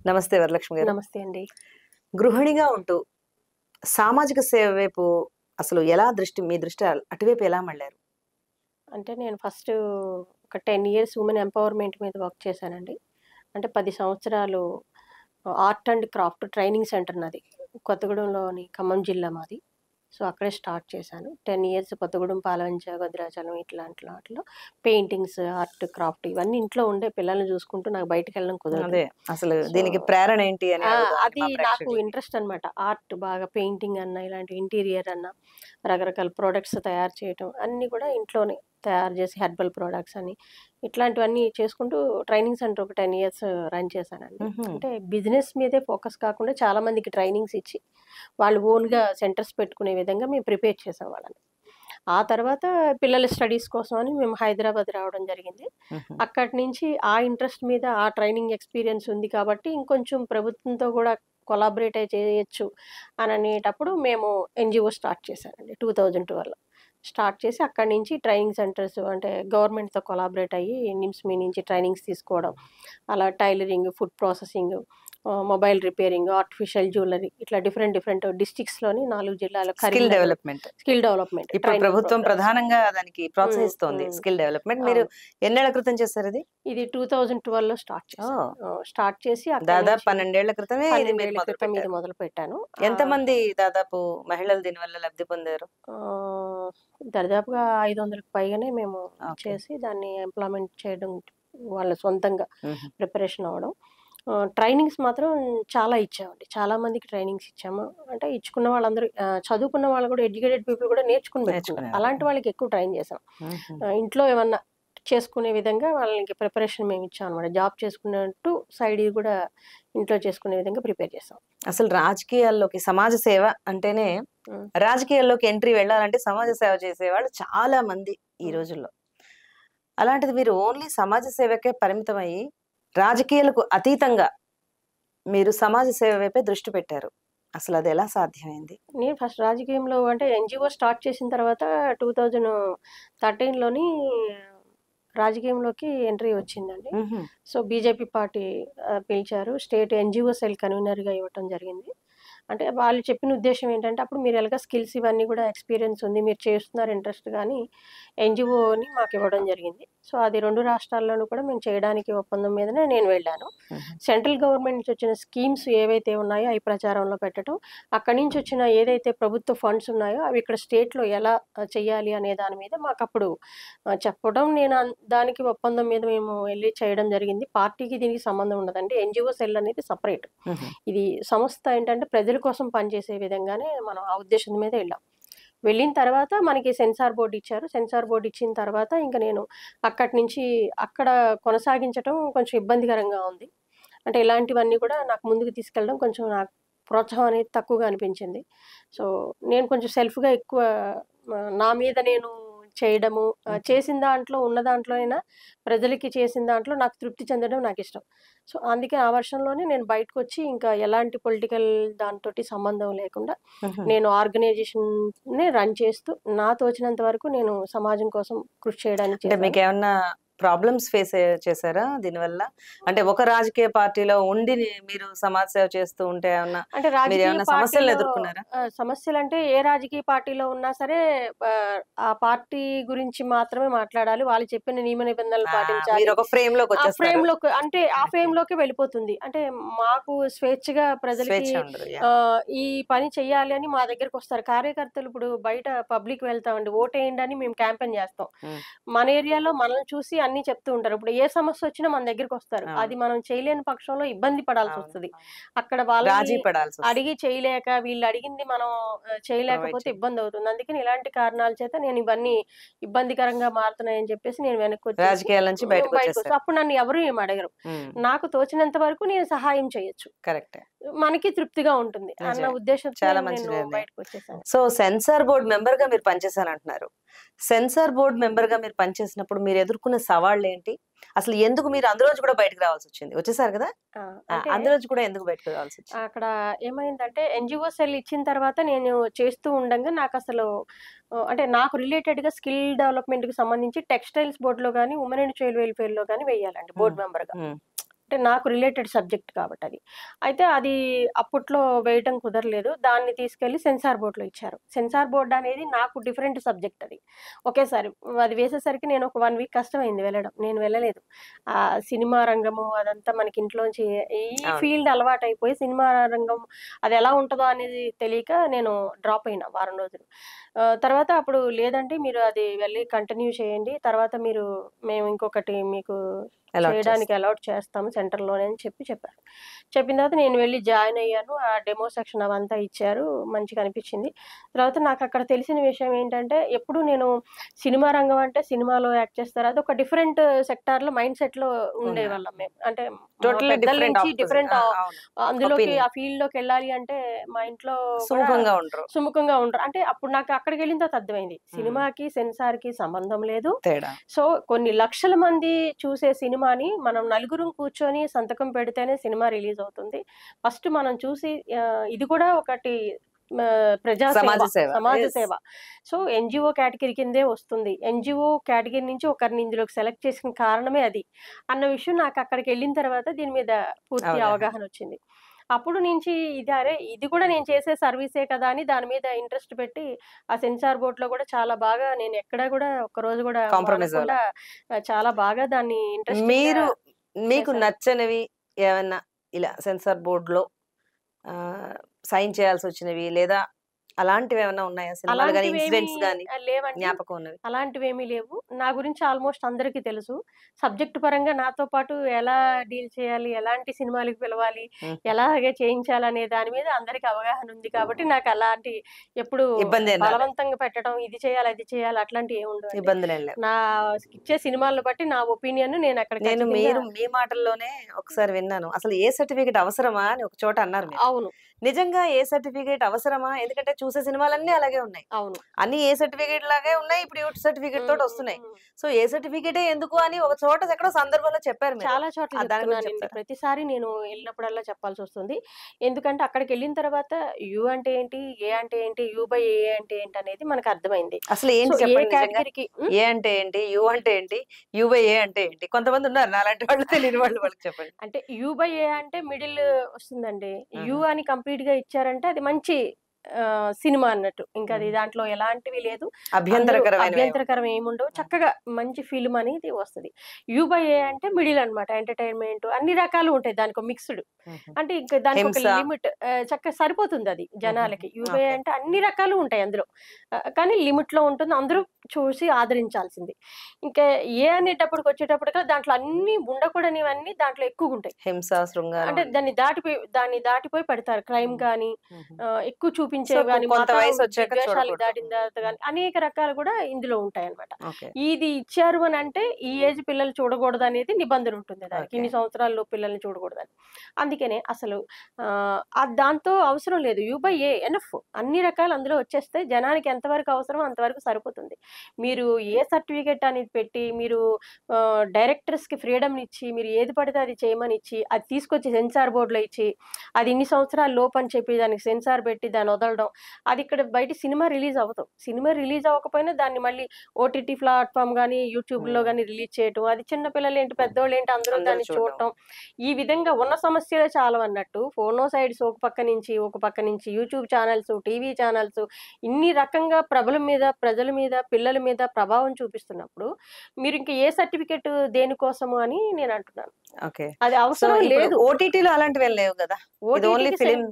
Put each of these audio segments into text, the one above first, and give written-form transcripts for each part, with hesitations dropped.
నమస్తే వరలక్ష్మి గారు. నమస్తే అండి. గృహిణిగా ఉంటూ సామాజిక సేవ వైపు అసలు ఎలా మీ దృష్టి అటువైపు ఎలా మళ్ళారు? అంటే నేను ఫస్ట్ ఒక 10 ఇయర్స్ వుమెన్ ఎంపవర్‌మెంట్ మీద వర్క్ చేశానండి. అంటే 10 సంవత్సరాలు art and craft training centre నాది. కొత్తగూడెంలోని ఖమ్మం జిల్లా మాది. సో, అక్కడే స్టార్ట్ చేశాను. 10 ఇయర్స్ కొత్తగూడెం, పాలవంచ, భద్రాచలం ఇట్లాంటి వాటిలో పెయింటింగ్స్, ఆర్ట్, క్రాఫ్ట్ ఇవన్నీ ఇంట్లో ఉండే పిల్లల్ని చూసుకుంటూ నాకు బయటికెళ్ళడం కుదరదు. అదే అసలు సో దీనికి ప్రేరణ ఏంటి అని అడుగుదామని అది మా నాకు ప్రేక్షకులకి. ఇంట్రెస్ట్ అనమాట. ఆర్ట్ బాగా పెయింటింగ్ అన్నా, ఇలాంటి ఇంటీరియర్ అన్నా, రకరకాల ప్రొడక్ట్స్ తయారు చేయటం అన్నీ కూడా ఇంట్లోనే తయారు చేసి హెర్బల్ ప్రొడక్ట్స్ అని ఇట్లాంటివన్నీ చేసుకుంటూ ట్రైనింగ్ సెంటర్ ఒక 10 ఇయర్స్ రన్ చేశానండి. హుహు. అంటే బిజినెస్ మీదే ఫోకస్ కాకుండా చాలా మందికి ట్రైనింగ్స్ ఇచ్చి వాళ్ళు ఓన్‌గా సెంటర్స్ పెట్టుకునే విధంగా మేము ప్రిపేర్ చేసాం వాళ్ళని. ఆ తర్వాత పిల్లల స్టడీస్ కోసం అని మేము హైదరాబాద్ రావడం జరిగింది. హుహు. అక్కడి నుంచి ఆ ఇంట్రెస్ట్ మీద ఆ ట్రైనింగ్ ఎక్స్‌పీరియన్స్ ఉంది కాబట్టి ఇంకొంచెం ప్రభుత్వంతో గూడా కొలాబరేట్ చేయొచ్చు అని అనేటప్పుడు మేము ఎన్‌జీఓ స్టార్ట్ చేశానండి 2012లో. స్టార్ట్ చేసి అక్కడి నుంచి ట్రైనింగ్ సెంటర్స్ అంటే గవర్నమెంట్‌తో కొలాబరేట్ అయ్యి నిమ్స్ నుంచి ట్రైనింగ్స్ తీసుకోవడం. అలా tailoring, food processing, mobile repairing, artificial jewellery ఇట్లా డిఫరెంట్ డిస్ట్రిక్ట్స్‌లోని 4 జిల్లాలో skill Karimnagar development. Skill development ఇప్పుడు ట్రైనింగ్ ప్రభుత్వం ప్రోగ్రామ్స్. ప్రధానంగా దానికి హ్మ్. ప్రోత్సహిస్తోంది హ్మ్. Skill development. మీరు అవును. ఎన్నేళ్ల క్రితం చేశారు ఇది? ఇది 2012లో స్టార్ట్ చేశాను. ఓహ్! స్టార్ట్ చేసి అక్కడి దాదాపు నుంచి 12 ఏళ్ల క్రితమే ఇది 12 మీరు ఏళ్ల క్రితం ఇది మొదలుపెట్టారు. మొదలుపెట్టాను. ఎంతమంది దాదాపు మహిళలు దీనివల్ల లబ్ధి పొందారు? ఆహ్, దరిదాపుగా 500కి పైగానే మేము ఓకే. చేసి దాన్ని ఇంప్లిమెంట్ చేయడం వాళ్ళ సొంతంగా హుహు. ప్రిపరేషన్ అవ్వడం. ట్రైనింగ్స్ మాత్రం చాలా ఇచ్చామండి. చాలా మందికి ట్రైనింగ్స్ ఇచ్చాము. అంటే ఇచ్చుకున్న వాళ్ళందరూ చదువుకున్న వాళ్ళు కూడా ఎడ్యుకేటెడ్ పీపుల్ కూడా నేర్చుకొని పెట్టుకున్నారు. నేర్చుకునేవారు. అలాంటి వాళ్ళకి ఎక్కువ ట్రైన్ చేసాం. హుహు. ఇంట్లో ఏమన్నా చేసుకునే విధంగా వాళ్ళకి ప్రిపరేషన్ మేము ఇచ్చామనమాట. జాబ్ చేసుకున్నట్టు సైడ్ ఇది కూడా ఇంట్లో చేసుకునే విధంగా ప్రిపేర్ చేసాం. అసలు రాజకీయాల్లోకి సమాజ సేవ అంటేనే హ్మ్. రాజకీయాల్లోకి ఎంట్రీ వెళ్ళాలంటే సమాజ సేవ చేసేవాళ్ళు చాలా మంది ఈ హ్మ్. రోజుల్లో. అలాంటిది మీరు ఓన్లీ సమాజ సేవకే పరిమితమయ్యి, రాజకీయాలకు అతీతంగా మీరు సమాజ సేవ వైపే దృష్టి పెట్టారు. అసలది ఎలా సాధ్యమైంది? నేను ఫస్ట్ రాజకీయంలో అంటే ఎన్‌జీఓ స్టార్ట్ చేసిన తర్వాత 2013లోని రాజకీయంలోకి ఎంట్రీ వచ్చిందండి. హుహు. సో, బీజేపీ పార్టీ పిలిచారు. స్టేట్ ఎన్‌జీఓ సెల్ కన్వీనర్‌గా ఇవ్వటం జరిగింది. అంటే వాళ్ళు చెప్పిన ఉద్దేశ్యం ఏంటంటే, అప్పుడు మీరు ఎలాగో స్కిల్స్ ఇవన్నీ కూడా ఎక్స్‌పీరియన్స్ ఉంది. మీరు చేస్తున్నారు ఇంట్రెస్ట్ గాని ఎన్‌జీఓని మాకివ్వడం జరిగింది. సో, అది 2 రాష్ట్రాల్లోనూ కూడా మేము చేయడానికి ఒప్పందం మీదనే నేను వెళ్ళాను. హుహు. సెంట్రల్ గవర్నమెంట్ నుంచి వచ్చిన స్కీమ్స్ ఏవైతే ఉన్నాయో అవి ప్రచారంలో పెట్టటం. అక్కడి నుంచి వచ్చిన ఏదైతే ప్రభుత్వ ఫండ్స్ ఉన్నాయో అవి ఇక్కడ స్టేట్‌లో ఎలా చేయాలి అనే దాని మీద మాకప్పుడు చెప్పడం నేను దానికి ఒప్పందం మీద మేము ఎళ్లి చేయడం జరిగింది. పార్టీకి దీనికి సంబంధం ఉండదండి. ఎన్‌జీఓ సెల్ అనేది సెపరేట్. హుహు. ఇది సంస్థ ఏంటంటే ప్రజల కోసం పనిచేసే విధంగానే మనం ఆ ఉద్దేశం మీద ఎళ్ళాం. వెళ్ళిన తర్వాత మనకి సెన్సార్ బోర్డ్ ఇచ్చారు. సెన్సార్ బోర్డ్ ఇచ్చిన తర్వాత ఇంక నేను అక్కడి నుంచి అక్కడ కొనసాగించటం కొంచెం ఇబ్బందికరంగా ఉంది. అంటే ఇలాంటివన్నీ కూడా నాకు ముందుకు తీసుకెళ్ళడం కొంచెం నాకు ప్రోత్సాహం అనేది తక్కువగా అనిపించింది. సో, నేను కొంచెం సెల్ఫ్‌గా ఎక్కువ నా మీద నేను చేయడము, హుహు. చేసిన దాంట్లో ఉన్న దాంట్లో అయినా ప్రజలకి చేసిన దాంట్లో నాకు తృప్తి చెందడం నాకిష్టం. సో, అందుకే ఆ వర్షంలోనే నేను బయటకొచ్చి ఇంకా ఎలాంటి పొలిటికల్ దానితోటి సంబంధం లేకుండా హుహు. నేను ఆర్గనైజేషన్‌ని రన్ చేస్తూ నా తోచినంత వరకు నేను సమాజం కోసం కృషి చేయడానికి అంటే చేశాను. మీకేమన్నా ప్రాబ్లమ్స్ ఫేస్ చేసారా దీనివల్ల? అంటే ఒక రాజకీయ పార్టీలో ఉండి మీరు సమాజ సేవ చేస్తూ ఉంటే ఏమన్నా అంటే రాజకీయ మీరేమన్నా సమస్యలను పార్టీలో ఎదుర్కొన్నారా? సమస్యలంటే ఏ రాజకీయ పార్టీలో ఉన్నా సరే ఆ పార్టీ గురించి మాత్రమే మాట్లాడాలి. వాళ్ళు చెప్పిన నియమ నిబంధనలు ఆ! పాటించాలి. మీరొక ఆ ఫ్రేమ్‌లోకొచ్చేస్తారు. ఫ్రేమ్‌లోకి అంటే ఆ ఓకే. ఫేమ్‌లోకే వెళ్ళిపోతుంది. అంటే మాకు స్వేచ్ఛగా ప్రజలకి స్వేచ్ఛ ఉండదు. యాహ్! ఈ పని చెయ్యాలి అని మా దగ్గరకొస్తారు. కార్యకర్తలు ఇప్పుడు బయట పబ్లిక్ వెళ్తామండి. ఓటేయండి అని మేము క్యాంపెయిన్ చేస్తాం. హ్మ్. మన ఏరియాలో మనల్ని చూసి అన్నీ చెప్తూ ఉంటారు. ఇప్పుడు ఏ సమస్యొచ్చినా మన దగ్గరకొస్తారు. అవును. అది మనం చేయలేని పక్షంలో ఇబ్బంది అవును. పడాల్సొస్తది. అవును. అక్కడ వాళ్ళని రాజీ పడాల్సొస్తది. అడిగి చేయలేక, వీళ్ళు అడిగింది మనం ప్రొవైడ్ చేయలేకపోతే చేయాలి. ఇబ్బందవుతుంది. అందుకని ఇలాంటి కారణాల చేత నేను ఇవన్నీ ఇబ్బందికరంగా మారుతున్నాయని చెప్పేసి నేను వెనక్కొచ్చేసి రాజకీయాల నుంచి బయటకొస్తా. బయటకొచ్చేసారు. అప్పుడు నన్ను ఎవరు ఏమి అడగరు. హ్మ్. నాకు తోచినంత వరకు నేను సహాయం చేయొచ్చు. కరెక్టే. మనకి తృప్తిగా ఉంటుంది అన్న నిజమే. ఉద్దేశంతో చాలా మంచి నేను నిర్ణయం. బయటకొచ్చేసాను. సో, సెన్సార్ బోర్డ్ మెంబర్‌గా మీరు పనిచేశానంటున్నారు. సెన్సార్ బోర్డ్ మెంబర్‌గా మీరు పనిచేసినప్పుడు మీరు ఎదుర్కొన్న సవాళ్ళేంటి? అసలు ఎందుకు మీరు అందులోంచి కూడా బయటకి రావాల్సొచ్చింది? వచ్చేసారు కదా! ఆ! ఆ! అంటే అందులోంచి కూడా ఎందుకు బయటకి రావాల్సొచ్చింది? అక్కడ ఏమైందంటే ఎన్‌జీఓ సెల్ ఇచ్చిన తర్వాత నేను చేస్తూ ఉండంగా నాకసలు అంటే నాకు రిలేటెడ్‌గా స్కిల్ డెవలప్‌మెంట్‌కి సంబంధించి టెక్స్‌టైల్స్ బోర్డ్‌లో గాని, వుమెన్ అండ్ చైల్డ్ వెల్‌ఫేర్‌లో గాని వేయాలండి హ్మ్. బోర్డ్ మెంబర్‌గా. హ్మ్. అంటే నాకు రిలేటెడ్ సబ్జెక్ట్ కాబట్టి అది. అయితే అది అప్పట్లో వేయటం కుదరలేదు. దాన్ని తీసుకెళ్ళి సెన్సార్ బోర్డ్‌లో ఇచ్చారు. సెన్సార్ బోర్డ్ అనేది నాకు డిఫరెంట్ సబ్జెక్ట్ అది. ఒకేసారి అది వేసేసరికి నేను ఒక 1 వీక్ కష్టమైంది వెళ్ళడం. నేను వెళ్ళలేదు. సినిమా రంగము అదంతా మనకి ఇంట్లోంచి ఈ అవును. ఫీల్డ్ అలవాటైపోయి సినిమా రంగం అదెలా ఉంటదో అనేది తెలియక నేను డ్రాప్ అయినా వారం రోజులు. తర్వాత అప్పుడు లేదండి మీరు అది వెళ్ళి కంటిన్యూ చేయండి. తర్వాత మేము ఇంకొకటి మీకు అలాట్ చేయడానికి చేస్తారు. అలౌట్ చేస్తాము సెంటర్‌లోనే అని చెప్పారు. చెప్పిన తర్వాత నేను వెళ్లి జాయిన్ అయ్యాను. ఆ డెమో సెక్షన్ అవంతా ఇచ్చారు. మంచిగా అనిపించింది. తర్వాత నాకక్కడ తెలిసిన విషయం ఏంటంటే, ఎప్పుడు నేను సినిమా రంగం అంటే సినిమాలో యాక్ట్ చేస్తారు. అదొక డిఫరెంట్ సెక్టార్‌లో మైండ్ సెట్‌లో ఉన్నారు. ఉండేవాళ్ళం మేము. అంటే మా టోటల్లీ పెద్దల డిఫరెంట్ నుంచి ఆపోజిట్. డిఫరెంట్ అవును. అందులోకి ఒపీనియన్. ఆ ఫీల్డ్‌లోకెళ్ళాలి అంటే మా ఇంట్లో కూడా సుముఖంగా ఉండరు. సుముఖంగా ఉండరు. అంటే అప్పుడు నాకు అక్కడికెళ్ళిన తర్వాత అర్థమైంది. హ్మ్. సినిమాకి, సెన్సార్‌కి సంబంధం లేదు. తేడా. సో, కొన్ని లక్షల మంది చూసే సినిమాని మనం నలుగురం కూర్చొని సంతకం పెడితేనే సినిమా రిలీజ్ అవుతుంది. ఫస్ట్ మనం చూసి ఇది కూడా ఒకటి ప్రజాసేవ, సమాజ సేవ. సమాజ యెస్. సేవ. సో, ఎన్‌జీఓ కేటగిరీ కిందే వస్తుంది. ఎన్‌జీఓ కేటగిరీ నుంచి ఒకరిని ఇందులోకి సెలెక్ట్ చేసిన కారణమే అది. అన్న విషయం నాకు అక్కడికెళ్ళిన తర్వాత దీని మీద పూర్తి అవగాహన. అవగాహనొచ్చింది. అప్పుడు నుంచి ఇది కూడా నేను చేసే సర్వీసే కదా! అని దాని మీద ఇంట్రెస్ట్ పెట్టి, ఆ సెన్సార్ బోర్డ్‌లో కూడా చాలా బాగా నేను ఎక్కడ కూడా ఒక్కరోజు కూడా కాంప్రమైజ్ అవ్వల. మానకుండా చాలా బాగా దాన్ని ఇంట్రెస్టింగ్‌గా మీరు మీకు చేశాను. నచ్చనివి ఏమన్నా ఇలా సెన్సార్ బోర్డ్‌లో సైన్ చేయాల్సొచ్చినవి లేదా అలాంటివేమన్నా ఉన్నాయా? సినిమాలు గాని, అలాంటివేమీ ఇన్సిడెంట్స్ గాని లేవండి. జ్ఞాపకం ఉన్నవి? అలాంటివేమీ లేవు. నా గురించి ఆల్‌మోస్ట్ అందరికీ తెలుసు. సబ్జెక్ట్ పరంగా నాతో పాటు ఎలా డీల్ చేయాలి, ఎలాంటి సినిమాలకి పిలవాలి, హుహు. ఎలాగ చేయించాలనే దాని మీద అందరికి అవగాహన ఉంది కాబట్టి నాకలాంటి ఎప్పుడు ఇబ్బందేం రాలే. బలవంతంగా పెట్టడం, ఇది చేయాలి, అది చేయాలి అట్లాంటివి ఏమి ఉండవండి. ఇబ్బందులేం లేవు. నా ఇచ్చే సినిమాలను బట్టి నా ఒపీనియన్ నేనక్కడ ఖచ్చితంగా మీ మాటల్లోనే ఒకసారి విన్నాను. అసలు ఏ సర్టిఫికేట్ అవసరమా అని ఒక చోట అన్నారు మీరు. అవును. నిజంగా ఏ సర్టిఫికేట్ అవసరమా? ఎందుకంటే చూసే సినిమాలన్నీ అలాగే ఉన్నాయి. అవును. అన్నీ ఏ సర్టిఫికేట్ లాగే ఉన్నాయి. ఇప్పుడు యూత్ సర్టిఫికేట్ హ్మ్. హ్మ్. తోటొస్తున్నాయి. హ్మ్. సో, ఏ సర్టిఫికేటే ఎందుకు అని ఒక చోట ఎక్కడో సందర్భంలో చెప్పారు మీరు. చాలా చోట్ల దాని గురించి చెప్తున్నానండి. చెప్తారా? ప్రతిసారి నేను ఎళ్ళినప్పుడల్లా చెప్పాల్సొస్తుంది. ఎందుకంటే అక్కడికెళ్ళిన తర్వాత యూ అంటే ఏంటి? ఏ అంటే ఏంటి? యూ బై ఏ అంటే ఏంటనేది మనకర్థమైంది. అసలు సో, ఏంటి ఏ చెప్పండి నిజంగా? కేటగిరీకి ఏ అంటే ఏంటి? యు అంటే ఏంటి? యు బై ఏ అంటే ఏంటి? కొంతమందున్నారు నాలాంటి వాళ్ళు తెలియని వాళ్ళు వాళ్ళకి చెప్పండి. అంటే యూ బై ఏ అంటే మిడిల్ వస్తుందండి. యూ ఆహా! అని కంప్లీట్‌గా ఇచ్చారంటే అది మంచి సినిమా అన్నట్టు. ఇంకది హుహు. దాంట్లో ఎలాంటివి లేదు. అందరూ అభ్యంతరకరమైనవేమి ఉండవు. అభ్యంతరకరం ఏముండవు. హ్మ్. చక్కగా మంచి ఫిల్మ్ అనేది వస్తది. యూ బై ఏ అంటే మిడిల్ అన్నమాట. ఎంటర్‌టైన్‌మెంట్ అన్ని రకాలు ఉంటాయి. దానికో మిక్స్‌డ్. హుహు. అంటే ఇంక దానికొక హింస. లిమిట్ చక్కగా సరిపోతుందది హుహుహు. జనాలకి. యూబై ఓకే. అంటే అన్ని రకాలు ఉంటాయి అందులో. కానీ లిమిట్‌లో ఉంటుంది. అందరూ చూసి ఆదరించాల్సింది. ఇంకా ఏ అనేటప్పటికొచ్చేటప్పటికి దాంట్లో అన్నీ ఉండకూడనివన్నీ దాంట్లో ఎక్కువుంటాయి. హింస, శృంగారం అంటే అన్నీ. దాన్ని దాటిపోయి పెడతారు. క్రైమ్ హ్మ్. గాని, హుహు. ఎక్కువ సో, చూపించేవి గాని, కొంత మత వయసొచ్చాక విద్వేషాలకు చూడకూడదు. దాటిన తర్వాత గాని, అనేక రకాలు గూడా ఇందులో ఉంటాయన్నమాట. ఓకే. ఇది ఇచ్చారు అనంటే, ఈ ఏజ్ పిల్లలు చూడకూడదనేది నిబంధన ఉంటుంది దానికి. ఓకే. ఇన్ని సంవత్సరాలలోపు పిల్లల్ని చూడకూడదని. అందుకనే అసలు దాంతో అవసరం లేదు. You by A enough. అన్ని రకాలు అందులో వచ్చేస్తే జనానికి ఎంతవరకు అవసరమో అంతవరకు సరిపోతుంది. మీరు ఏ సర్టిఫికేట్ అనేది పెట్టి, మీరు డైరెక్టర్స్‌కి ఫ్రీడమ్‌నిచ్చి, మీరు ఏది పడితే అది చేయమనిచ్చి, అది తీసుకొచ్చి సెన్సార్ బోర్డ్‌లో ఇచ్చి, అది ఇన్ని సంవత్సరాల లోపని చెప్పి దానికి సెన్సార్ పెట్టి దాన్ని వదలడం. అది ఇక్కడ బయట సినిమా రిలీజ్ అవ్వదు. సినిమా రిలీజ్ అవ్వకపోయినా దాన్ని మళ్ళీ ఓటీటీ ప్లాట్‌ఫార్మ్ గాని, యూట్యూబ్‌లో హ్మ్. గాని రిలీజ్ చేయటం. అది చిన్న పిల్లలేంటి, పెద్దోళ్ళేంటి అందరూ అందరూ దాన్ని చూడడం. చూడటం. ఈ విధంగా ఉన్న సమస్యలే చాలవన్నట్టు ఫోనో సైడ్స్ ఒక పక్క నుంచి యూట్యూబ్ ఛానెల్స్, టీవీ ఛానెల్స్ ఇన్ని రకంగా ప్రజల మీద, పిల్లల మీద ప్రభావం చూపిస్తున్నప్పుడు మీరింక ఏ సర్టిఫికేట్ దేనికోసము అని నేనంటున్నాను. ఓకే. అది సో, అవసరం ఇప్పుడు లేదు. ఓటీటీలో అలాంటివేం లేవు గదా! ఇది ఓన్లీ ఫిల్మ్.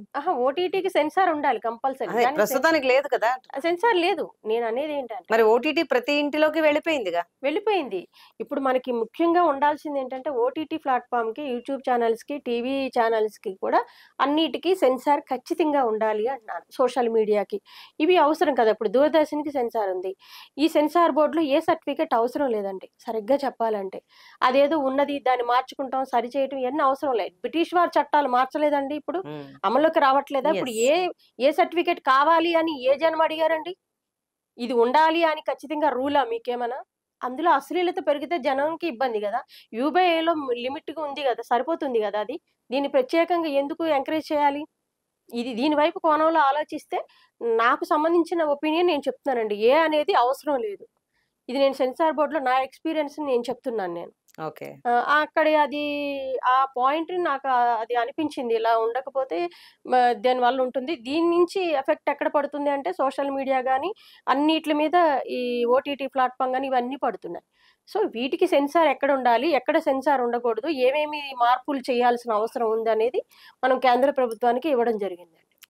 ఓటీటీకి సెన్సార్ ఉండాలి కంపల్సరీ. అదే కానీ ప్రస్తుతానికి లేదు కదా! అంటున్నా. సెన్సార్ లేదు. నేననేదేంటంటే మరి ఓటీటీ ప్రతి ఇంటిలోకి వెళ్ళిపోయిందిగా. వెళ్ళిపోయింది. ఇప్పుడు మనకి ముఖ్యంగా ఉండాల్సిందేంటంటే ఓటీటీ ప్లాట్‌ఫార్మ్‌కి, యూట్యూబ్ ఛానెల్స్‌కి, టీవీ ఛానెల్స్‌కి కూడా అన్నిటికి సెన్సార్ ఖచ్చితంగా ఉండాలి అంటున్నాను. సోషల్ మీడియాకి. ఇవి అవసరం కదా! ఇప్పుడు దూరదర్శన్‌కి సెన్సార్ ఉంది. ఈ సెన్సార్ బోర్డ్‌లో ఏ సర్టిఫికేట్ అవసరం లేదండి. సరిగ్గా చెప్పాలంటే. అదేదో ఉన్నది దాన్ని మార్చుకుంటాం, సరిచేయటం ఇయన్నీ అవసరం లేదు. బ్రిటిష్ వారి చట్టాలు మార్చలేదండి ఇప్పుడు? హ్మ్. అమల్లోకి రావట్లేదా? ఇప్పుడు యెస్. ఏ సర్టిఫికేట్ కావాలి అని ఏ జనం అడిగారండి? ఇది ఉండాలి అని ఖచ్చితంగా రూలా మీకేమన్నా? అందులో అశ్లీలత పెరిగితే జనంకి ఇబ్బంది గదా! యూబీఐలో లిమిట్‌గా ఉంది గదా! సరిపోతుంది గదా అది. దీన్ని ప్రత్యేకంగా ఎందుకు ఎంకరేజ్ చేయాలి? దీని వైపు కోణంలో ఆలోచిస్తే నాకు సంబంధించిన ఒపీనియన్ నేను చెప్తున్నానండి. అనేది అవసరం లేదు. ఇది నేను సెన్సార్ బోర్డ్‌లో నా ఎక్స్‌పీరియన్స్‌ని నేను చెప్తున్నాను నేను. ఓకే. అక్కడ అది ఆ పాయింట్ నాకు అది అనిపించింది. ఇలా ఉండకపోతే మ దానివల్ల ఉంటుంది. దీని నుంచి ఎఫెక్ట్ ఎక్కడ పడుతుంది అంటే సోషల్ మీడియా గాని, అన్నిట్లి మీద ఈ ఓటీటీ ప్లాట్‌ఫార్మ్ గాని ఇవన్నీ పడుతున్నాయి. సో, వీటికి సెన్సార్ ఎక్కడుండాలి? ఎక్కడ సెన్సార్ ఉండకూడదు? ఏమేమి మార్పులు చేయాల్సిన అవసరం ఉందనేది మనం కేంద్ర ప్రభుత్వానికి ఇవ్వడం జరిగింది.